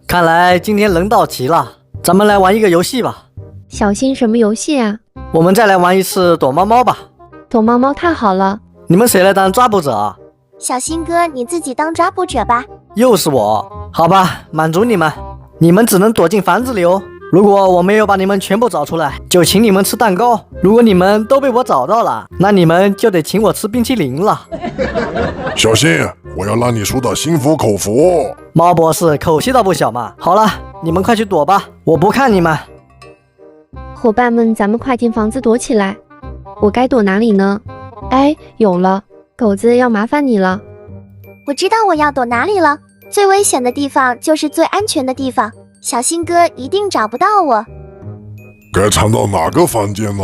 看来今天人到齐了，咱们来玩一个游戏吧。小新，什么游戏啊？我们再来玩一次躲猫猫吧。躲猫猫太好了。你们谁来当抓捕者啊？小新哥，你自己当抓捕者吧。又是我，好吧，满足你们。你们只能躲进房子里哦。如果我没有把你们全部找出来，就请你们吃蛋糕。如果你们都被我找到了，那你们就得请我吃冰淇淋了。小新，我要让你输得心服口服。猫博士口气倒不小嘛。好了，你们快去躲吧，我不看你们。伙伴们，咱们快进房子躲起来。我该躲哪里呢？哎，有了，狗子要麻烦你了。我知道我要躲哪里了，最危险的地方就是最安全的地方。小新哥一定找不到我。该藏到哪个房间呢？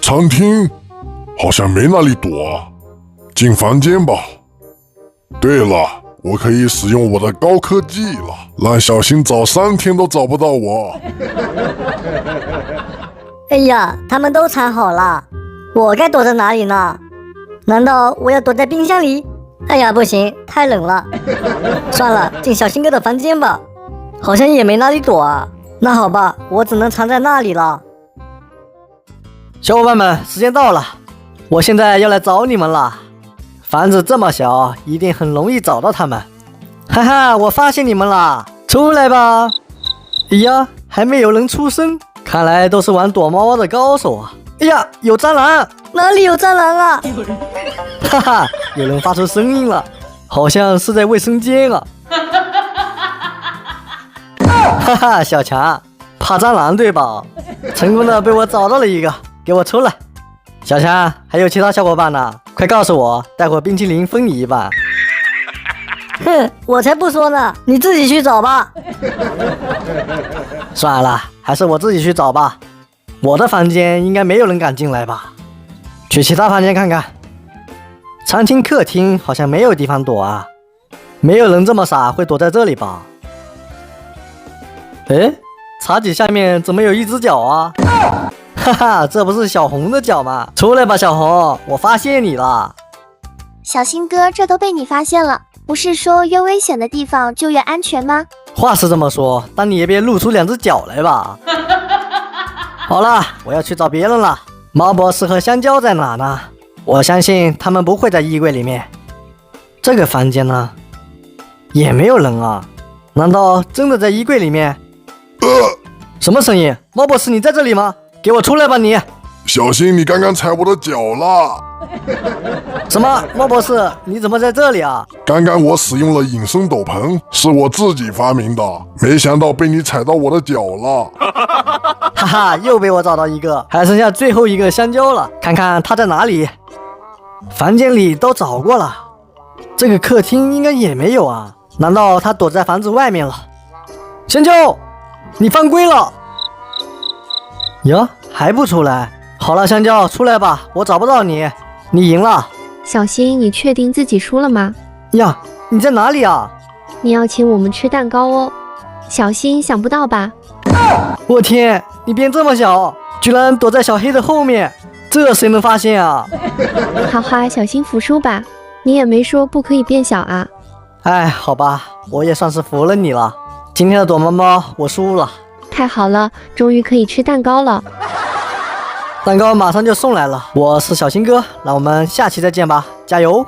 餐厅好像没哪里躲，进房间吧。对了，我可以使用我的高科技了，让小新找3天都找不到我。哎呀，他们都藏好了，我该躲在哪里呢？难道我要躲在冰箱里？哎呀，不行，太冷了。算了，进小新哥的房间吧，好像也没哪里躲啊。那好吧，我只能藏在那里了。小伙伴们，时间到了，我现在要来找你们了。房子这么小，一定很容易找到他们。哈哈，我发现你们了，出来吧。哎呀，还没有人出声，看来都是玩躲猫猫的高手啊。哎呀，有蟑螂！哪里有蟑螂啊？哈哈，有人发出声音了，好像是在卫生间啊。哈哈，小强，怕蟑螂对吧？成功的被我找到了一个，给我出来。小强，还有其他小伙伴呢，快告诉我，待会冰淇淋分你一半。哼，我才不说呢，你自己去找吧。算了，还是我自己去找吧。我的房间应该没有人敢进来吧？去其他房间看看。餐厅、客厅好像没有地方躲啊，没有人这么傻会躲在这里吧？诶，茶几下面怎么有一只脚啊？哈哈，这不是小红的脚吗？出来吧，小红，我发现你了。小新哥，这都被你发现了，不是说越危险的地方就越安全吗？话是这么说，但你也别露出2只脚来吧。好了，我要去找别人了。猫博士和香蕉在哪呢？我相信他们不会在衣柜里面。这个房间呢，也没有人啊。难道真的在衣柜里面？什么声音？猫博士，你在这里吗？给我出来吧你！小心，你刚刚踩我的脚了。什么？猫博士，你怎么在这里啊？刚刚我使用了隐身斗篷，是我自己发明的，没想到被你踩到我的脚了。哈哈，又被我找到一个，还剩下最后一个香蕉了，看看他在哪里。房间里都找过了，这个客厅应该也没有啊，难道他躲在房子外面了？香蕉，你犯规了！呀，还不出来？好了，香蕉，出来吧，我找不到你，你赢了。小新，你确定自己输了吗？呀，你在哪里啊？你要请我们吃蛋糕哦。小新，想不到吧？我天，你变这么小，居然躲在小黑的后面，这谁能发现啊？哈哈，小新服输吧，你也没说不可以变小啊。哎，好吧，我也算是服了你了。今天的躲猫猫我输了。太好了，终于可以吃蛋糕了。蛋糕马上就送来了，我是小新哥，那我们下期再见吧，加油！